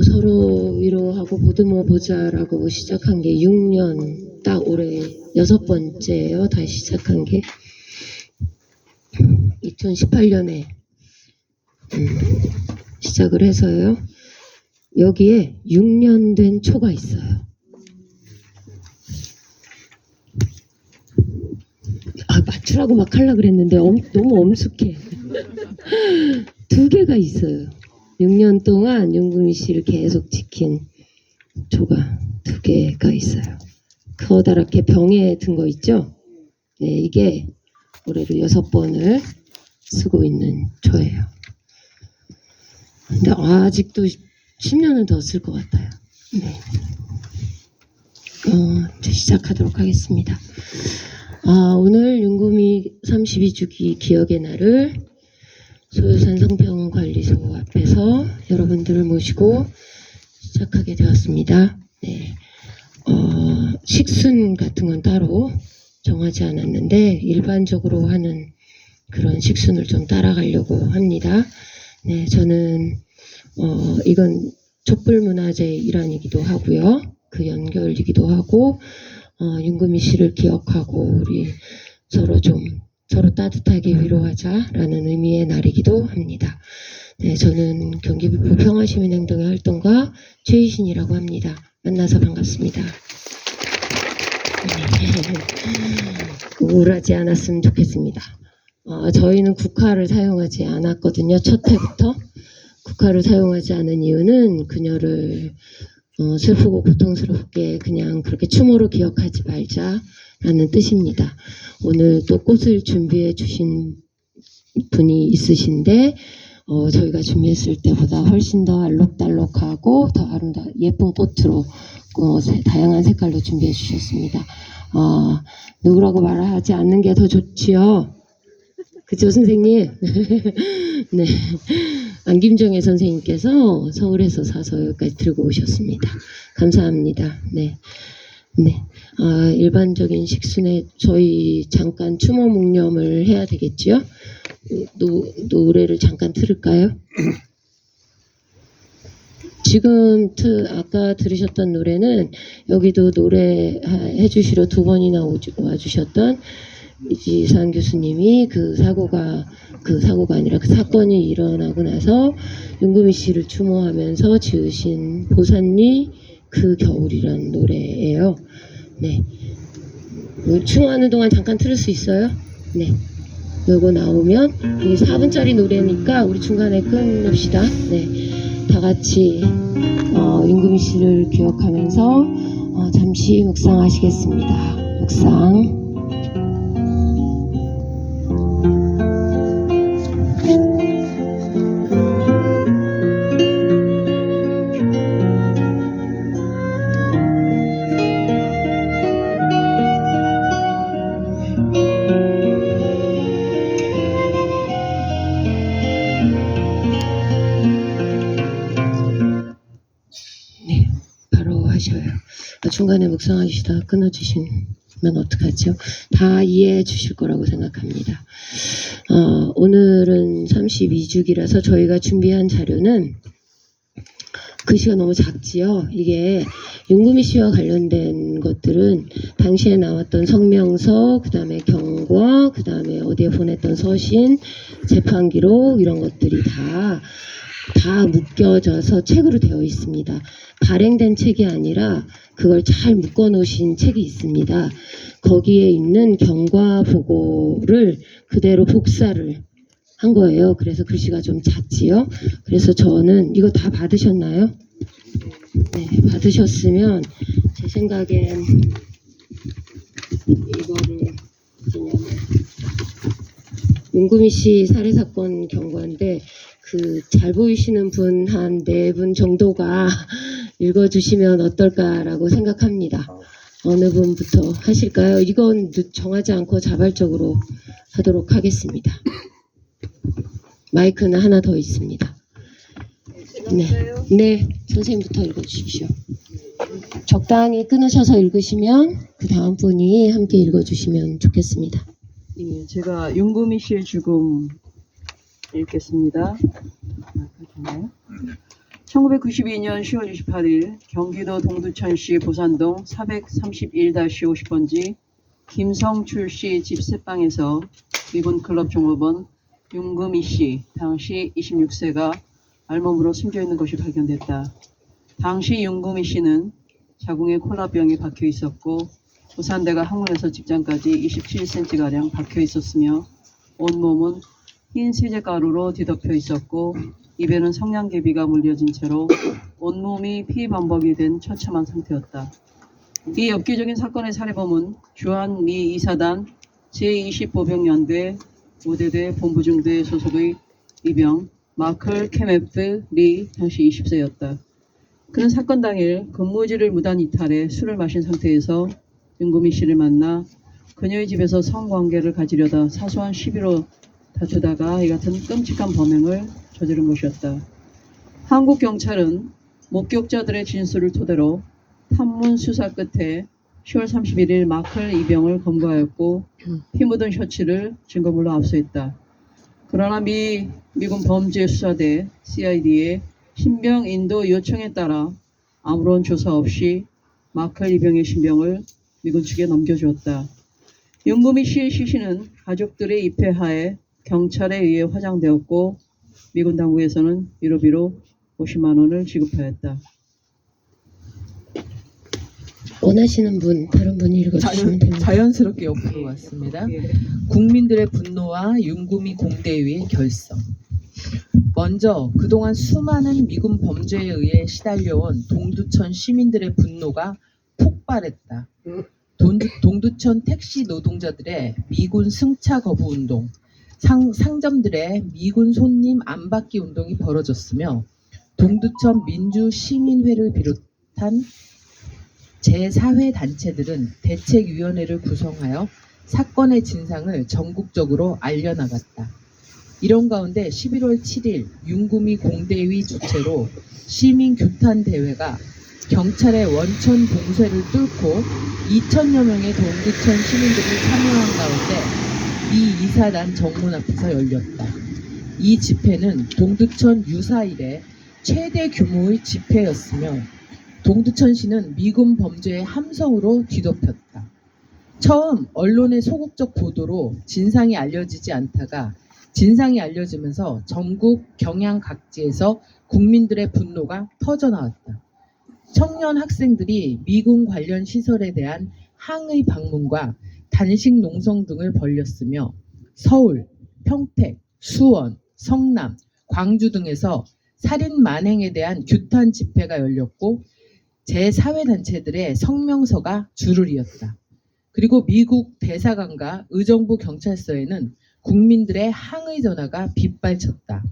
서로 위로하고 보듬어 보자라고 시작한 게 6년, 딱 올해 6번째예요. 다시 시작한 게 2018년에 시작을 해서요. 여기에 6년 된 초가 있어요. 맞추라고 막 하려고 그랬는데 너무 엄숙해. 2개가 있어요. 6년 동안 윤금희 씨를 계속 지킨 초가 2개가 있어요. 커다랗게 병에 든 거 있죠? 네, 이게 올해로 6번을 쓰고 있는 초예요. 근데 아직도 10년은 더 쓸 것 같아요. 네. 이제 시작하도록 하겠습니다. 오늘 윤금희 32주기 기억의 날을 소유산 성평관리소 앞에서 여러분들을 모시고 시작하게 되었습니다. 네. 식순 같은 건 따로 정하지 않았는데 일반적으로 하는 그런 식순을 좀 따라가려고 합니다. 네, 저는 이건 촛불문화재 일환이기도 하고요. 그 연결이기도 하고 윤금희 씨를 기억하고 우리 서로 따뜻하게 위로하자라는 의미의 날이기도 합니다. 네, 저는 경기북부 평화시민행동의 활동가 최희신이라고 합니다. 만나서 반갑습니다. 우울하지 않았으면 좋겠습니다. 저희는 국화를 사용하지 않았거든요. 첫 해부터. 국화를 사용하지 않은 이유는 그녀를 슬프고 고통스럽게 그냥 그렇게 추모로 기억하지 말자라는 뜻입니다. 오늘 또 꽃을 준비해 주신 분이 있으신데 저희가 준비했을 때보다 훨씬 더 알록달록하고 더 아름다운 예쁜 꽃으로 다양한 색깔로 준비해 주셨습니다. 누구라고 말하지 않는 게 더 좋지요. 그죠, 선생님? 네. 안김정혜 선생님께서 서울에서 사서 여기까지 들고 오셨습니다. 감사합니다. 네. 네. 일반적인 식순에 저희 잠깐 추모 묵념을 해야 되겠지요? 노래를 잠깐 틀을까요? 지금 아까 들으셨던 노래는 여기도 노래해 주시러 2번이나 와주셨던 이지산 교수님이 그 사고가 아니라 그 사건이 일어나고 나서 윤금희 씨를 추모하면서 지으신 보산리 그 겨울이라는 노래예요. 네. 추모하는 동안 잠깐 틀을 수 있어요? 네. 요거 나오면 이게 4분짜리 노래니까 우리 중간에 끊읍시다. 네. 다 같이 윤금희 씨를 기억하면서 잠시 묵상하시겠습니다. 묵상. 네, 바로 하셔요. 중간에 묵상하시다가 끊어주시면 어떡하죠? 다 이해해 주실 거라고 생각합니다. 오늘은 32주기라서 저희가 준비한 자료는 글씨가 너무 작지요. 이게 윤금희 씨와 관련된 것들은 당시에 나왔던 성명서, 그 다음에 경과, 그 다음에 어디에 보냈던 서신, 재판 기록 이런 것들이 다 묶여져서 책으로 되어 있습니다. 발행된 책이 아니라 그걸 잘 묶어 놓으신 책이 있습니다. 거기에 있는 경과 보고를 그대로 복사를 한 거예요. 그래서 글씨가 좀 작지요. 그래서 저는 이거 다 받으셨나요? 네, 받으셨으면 제 생각엔 이거를 뭐냐면 윤금희 씨 살해사건 경과인데 잘 보이시는 분 한 4분 정도가 읽어주시면 어떨까라고 생각합니다. 어느 분부터 하실까요? 이건 정하지 않고 자발적으로 하도록 하겠습니다. 마이크는 하나 더 있습니다. 네, 선생님부터 읽어주십시오. 적당히 끊으셔서 읽으시면 그 다음 분이 함께 읽어주시면 좋겠습니다. 예, 제가 윤금희 씨의 죽음 읽겠습니다. 1992년 10월 28일 경기도 동두천시 보산동 431-50번지 김성출 씨 집세방에서 미군 클럽 종업원 윤금희 씨 당시 26세가 알몸으로 숨져있는 것이 발견됐다. 당시 윤금희 씨는 자궁에 콜라병이 박혀 있었고 부산대가 항문에서 직장까지 27cm가량 박혀 있었으며 온몸은 흰 세제가루로 뒤덮여 있었고 입에는 성냥개비가 물려진 채로 온몸이 피범벅이 된 처참한 상태였다. 이 엽기적인 사건의 살해범은 주한미 이사단 제20보병연대 5대대 본부중대 소속의 이병 마클 케메프 리 당시 20세였다. 그는 사건 당일 근무지를 무단 이탈해 술을 마신 상태에서 윤금희 씨를 만나 그녀의 집에서 성관계를 가지려다 사소한 시비로 다투다가 이 같은 끔찍한 범행을 저지른 것이었다. 한국 경찰은 목격자들의 진술을 토대로 탐문 수사 끝에 10월 31일 마클 이병을 검거하였고 피 묻은 셔츠를 증거물로 압수했다. 그러나 미군 범죄수사대 CID의 신병 인도 요청에 따라 아무런 조사 없이 마클 이병의 신병을 미군 측에 넘겨주었다. 윤금희 씨의 시신은 가족들의 입회하에 경찰에 의해 화장되었고 미군 당국에서는 위로비로 50만 원을 지급하였다. 원하시는 분, 다른 분이 읽어주시면 됩니다. 자연스럽게 옆으로 왔습니다. 국민들의 분노와 윤금희 공대위의 결성. 먼저 그동안 수많은 미군 범죄에 의해 시달려온 동두천 시민들의 분노가 폭발했다. 동두천 택시 노동자들의 미군 승차 거부 운동, 상점들의 미군 손님 안 받기 운동이 벌어졌으며 동두천 민주시민회를 비롯한 제4회 단체들은 대책위원회를 구성하여 사건의 진상을 전국적으로 알려나갔다. 이런 가운데 11월 7일 윤금희 공대위 주최로 시민규탄대회가 경찰의 원천 봉쇄를 뚫고 2,000여 명의 동두천 시민들이 참여한 가운데 미 이사단 정문 앞에서 열렸다. 이 집회는 동두천 유사 이래 최대 규모의 집회였으며 동두천시는 미군 범죄의 함성으로 뒤덮였다. 처음 언론의 소극적 보도로 진상이 알려지지 않다가 진상이 알려지면서 전국 경양 각지에서 국민들의 분노가 터져나왔다. 청년 학생들이 미군 관련 시설에 대한 항의 방문과 단식 농성 등을 벌였으며 서울, 평택, 수원, 성남, 광주 등에서 살인 만행에 대한 규탄 집회가 열렸고 제4회단체들의 성명서가 줄을 이었다. 그리고 미국 대사관과 의정부 경찰서에는 국민들의 항의 전화가 빗발쳤다.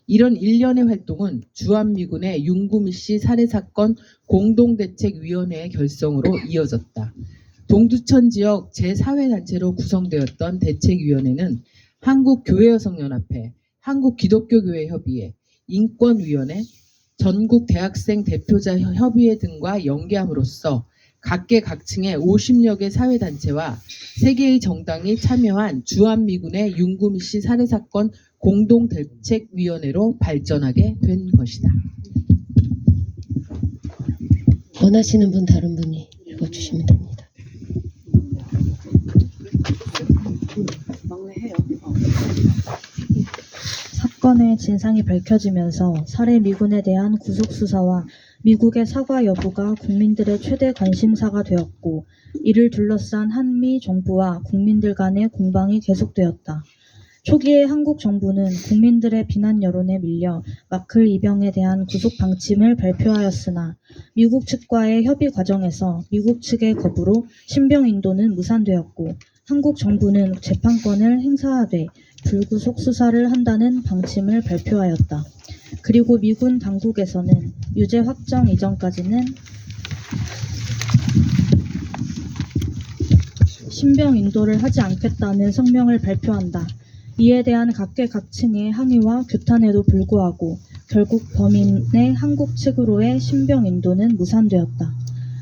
이런 일련의 활동은 주한미군의 윤금희 씨 살해사건 공동대책위원회의 결성으로 이어졌다. 동두천 지역 제4회단체로 구성되었던 대책위원회는 한국교회여성연합회, 한국기독교교회협의회, 인권위원회, 전국대학생 대표자 협의회 등과 연계함으로써 각계각층의 50여 개 사회단체와 3개의 정당이 참여한 주한미군의 윤금희 씨 살해사건 공동대책위원회로 발전하게 된 것이다. 원하시는 분, 다른 분이 읽어주시면 됩니다. 막내 해요. 사건의 진상이 밝혀지면서 살해 미군에 대한 구속 수사와 미국의 사과 여부가 국민들의 최대 관심사가 되었고, 이를 둘러싼 한미 정부와 국민들 간의 공방이 계속되었다. 초기에 한국 정부는 국민들의 비난 여론에 밀려 마클 이병에 대한 구속 방침을 발표하였으나 미국 측과의 협의 과정에서 미국 측의 거부로 신병 인도는 무산되었고, 한국 정부는 재판권을 행사하되 불구속 수사를 한다는 방침을 발표하였다. 그리고 미군 당국에서는 유죄 확정 이전까지는 신병 인도를 하지 않겠다는 성명을 발표한다. 이에 대한 각계각층의 항의와 규탄에도 불구하고 결국 범인의 한국 측으로의 신병 인도는 무산되었다.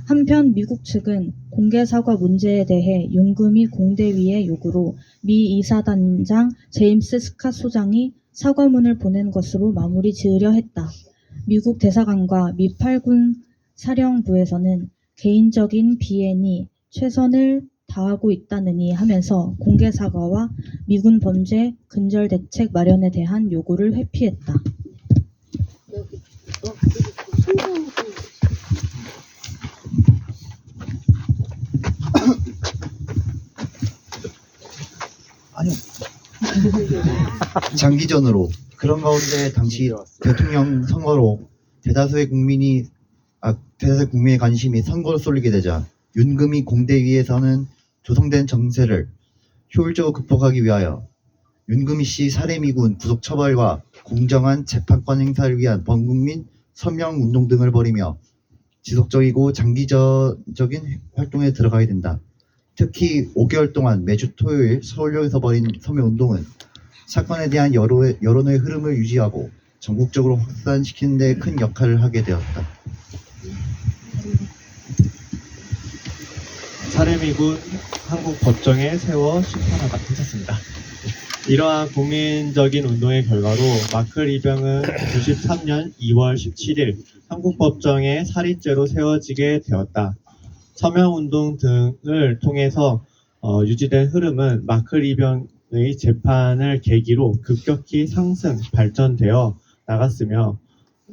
한편 미국 측은 공개 사과 문제에 대해 윤금희 공대위의 요구로 미 이사단장 제임스 스캇 소장이 사과문을 보낸 것으로 마무리 지으려 했다. 미국 대사관과 미 8군 사령부에서는 개인적인 비엔이 최선을 다하고 있다느니 하면서 공개 사과와 미군 범죄 근절 대책 마련에 대한 요구를 회피했다. 아니요. 장기전으로 그런 가운데 당시 대통령 선거로 대다수의 국민의 관심이 선거로 쏠리게 되자 윤금이 공대위에서는 조성된 정세를 효율적으로 극복하기 위하여 윤금이 씨 살해 미군 구속 처벌과 공정한 재판권 행사를 위한 범국민 서명 운동 등을 벌이며 지속적이고 장기적인 활동에 들어가게 된다. 특히 5개월 동안 매주 토요일 서울역에서 벌인 서명운동은 사건에 대한 여론의 흐름을 유지하고 전국적으로 확산시키는 데 큰 역할을 하게 되었다. 살해미군 한국 법정에 세워 심판하다 괜찮습니다. 이러한 국민적인 운동의 결과로 마크 리병은 93년 2월 17일 한국 법정에 살인죄로 세워지게 되었다. 서명운동 등을 통해서 유지된 흐름은 마크 리병의 재판을 계기로 급격히 발전되어 나갔으며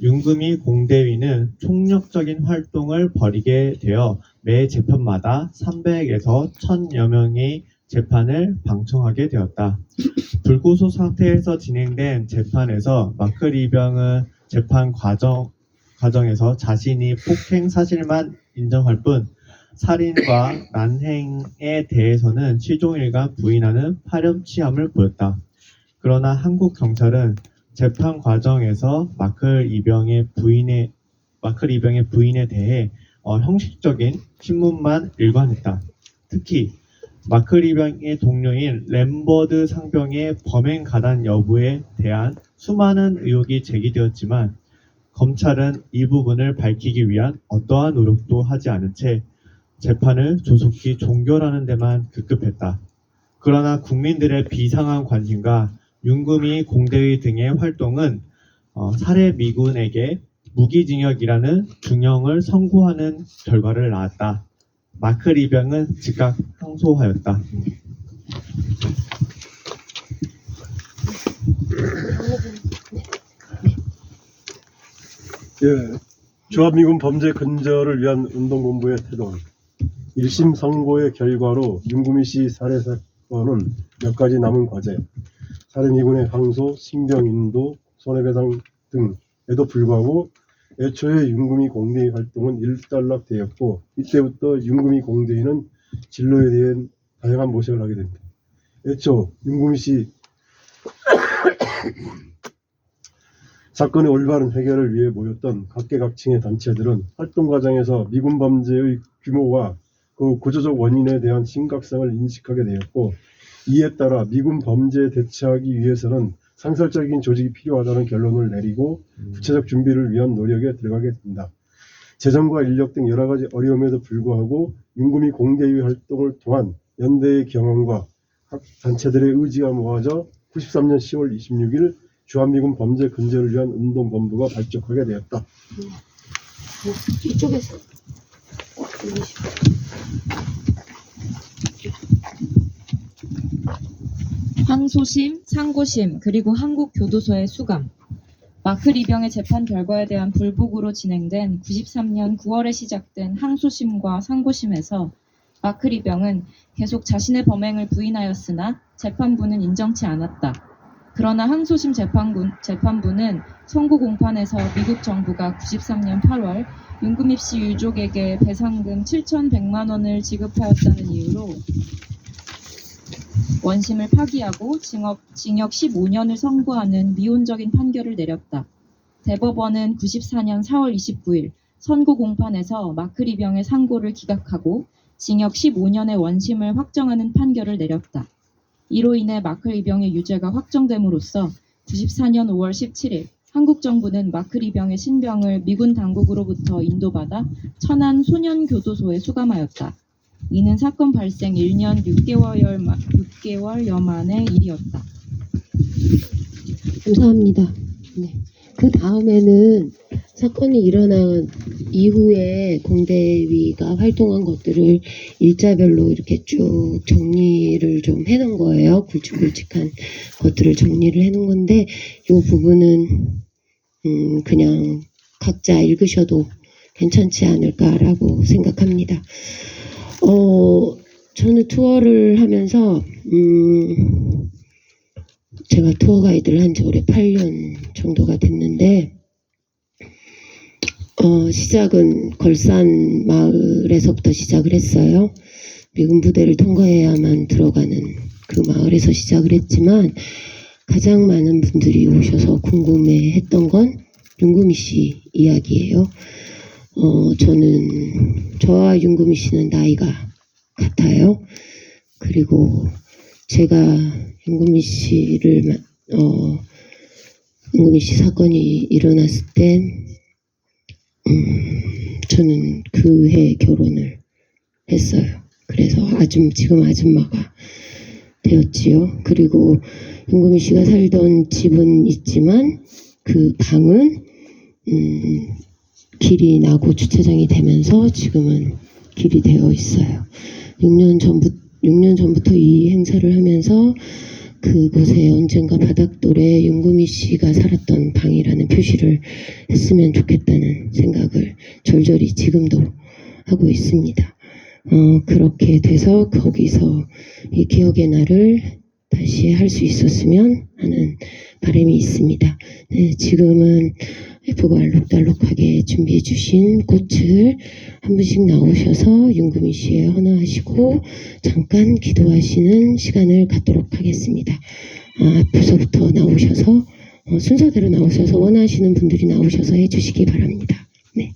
윤금이 공대위는 총력적인 활동을 벌이게 되어 매 재판마다 300에서 1000여 명의 재판을 방청하게 되었다. 불구속 상태에서 진행된 재판에서 마크 리병은 재판 과정에서 자신이 폭행 사실만 인정할 뿐 살인과 난행에 대해서는 시종일관 부인하는 파렴치함을 보였다. 그러나 한국 경찰은 재판 과정에서 마크 리병의 부인에 대해 형식적인 신문만 일관했다. 특히 마크 리병의 동료인 램버드 상병의 범행 가단 여부에 대한 수많은 의혹이 제기되었지만 검찰은 이 부분을 밝히기 위한 어떠한 노력도 하지 않은 채 재판을 조속히 종결하는 데만 급급했다. 그러나 국민들의 비상한 관심과 윤금이 공대위 등의 활동은 살해 미군에게 무기징역이라는 중형을 선고하는 결과를 낳았다. 마크 리병은 즉각 항소하였다. 주한미군 범죄 근절을 위한 운동본부의 태동. 1심 선고의 결과로 윤금이 씨 살해 사건은 몇 가지 남은 과제, 살해 미군의 항소, 신병 인도, 손해배상 등에도 불구하고 애초에 윤금이 공대위 활동은 일단락되었고 이때부터 윤금이 공대위는 진로에 대한 다양한 모색을 하게 됩니다. 애초 윤금이 씨 사건의 올바른 해결을 위해 모였던 각계각층의 단체들은 활동 과정에서 미군 범죄의 규모와 그 구조적 원인에 대한 심각성을 인식하게 되었고 이에 따라 미군 범죄에 대처하기 위해서는 상설적인 조직이 필요하다는 결론을 내리고 구체적 준비를 위한 노력에 들어가게 된다. 재정과 인력 등 여러 가지 어려움에도 불구하고 윤금이 공대위 활동을 통한 연대의 경험과 각 단체들의 의지가 모아져 93년 10월 26일 주한미군 범죄 근절을 위한 운동본부가 발족하게 되었다. 이쪽에서 항소심, 상고심, 그리고 한국교도소의 수감. 마크 리병의 재판 결과에 대한 불복으로 진행된 93년 9월에 시작된 항소심과 상고심에서 마크 리병은 계속 자신의 범행을 부인하였으나 재판부는 인정치 않았다. 그러나 항소심 재판부는 선고 공판에서 미국 정부가 93년 8월 윤금희 씨 유족에게 배상금 7,100만 원을 지급하였다는 이유로 원심을 파기하고 징역 15년을 선고하는 미온적인 판결을 내렸다. 대법원은 94년 4월 29일 선고 공판에서 마크 리병의 상고를 기각하고 징역 15년의 원심을 확정하는 판결을 내렸다. 이로 인해 마크 리병의 유죄가 확정됨으로써 94년 5월 17일 한국 정부는 마크 리병의 신병을 미군 당국으로부터 인도받아 천안 소년교도소에 수감하였다. 이는 사건 발생 1년 6개월여 만의 일이었다. 감사합니다. 네. 그 다음에는 사건이 일어난 이후에 공대위가 활동한 것들을 일자별로 이렇게 쭉 정리를 좀 해놓은 거예요. 굵직굵직한 것들을 정리를 해놓은 건데 이 부분은 그냥 각자 읽으셔도 괜찮지 않을까라고 생각합니다. 저는 투어를 하면서 제가 투어 가이드를 한 지 올해 8년 정도가 됐는데 시작은 걸산 마을에서부터 시작을 했어요. 미군 부대를 통과해야만 들어가는 그 마을에서 시작을 했지만 가장 많은 분들이 오셔서 궁금해했던 건 윤구미 씨 이야기예요. 저와 윤구미 씨는 나이가 같아요. 그리고 제가 윤구미 씨 사건이 일어났을 땐 저는 그 해 결혼을 했어요. 그래서 지금 아줌마가 되었지요. 그리고 윤구미 씨가 살던 집은 있지만 그 방은 길이 나고 주차장이 되면서 지금은 길이 되어 있어요. 6년 전부터 이 행사를 하면서 그곳에 언젠가 바닥돌에 윤구미 씨가 살았던 방이라는 표시를 했으면 좋겠다는 생각을 절절히 지금도 하고 있습니다. 그렇게 돼서 거기서 이 기억의 날을 다시 할 수 있었으면 하는 바람이 있습니다. 네, 지금은 예쁘고 알록달록하게 준비해 주신 꽃을 한 분씩 나오셔서 윤구미 씨에 헌화하시고 잠깐 기도하시는 시간을 갖도록 하겠습니다. 앞서부터 나오셔서 순서대로 나오셔서 원하시는 분들이 나오셔서 해주시기 바랍니다. 네.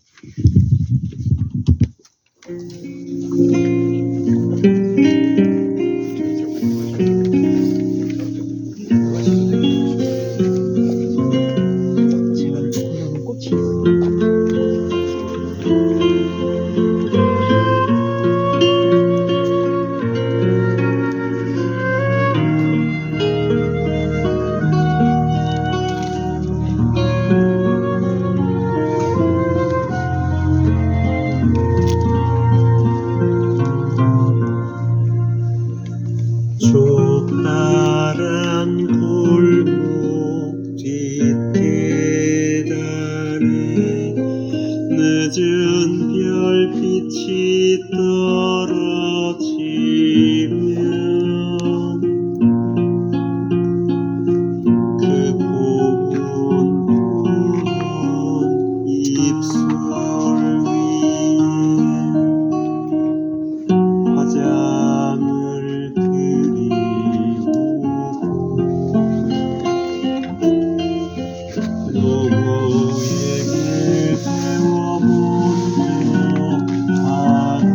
좁다란 골목 뒷계단에 늦은 별빛이 떨어지면 그 고운 입술 위에 화장을 노부에게 배워본 적 하나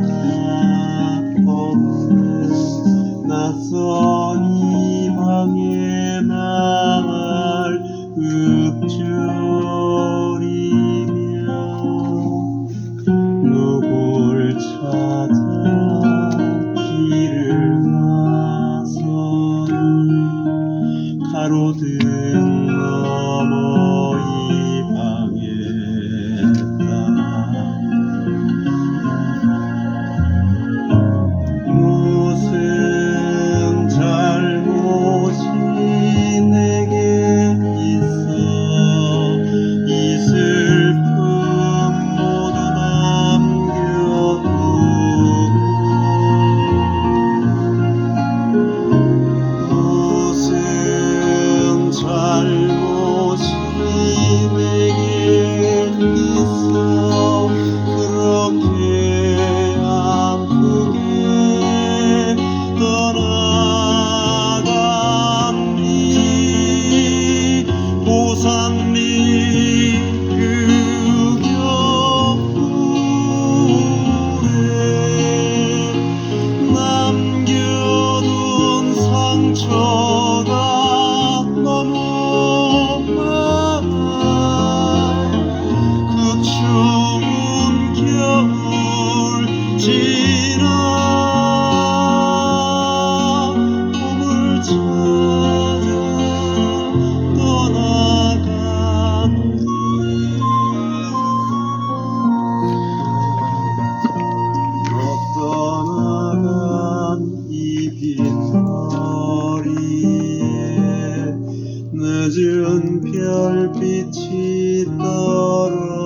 늦은 별빛이 떨어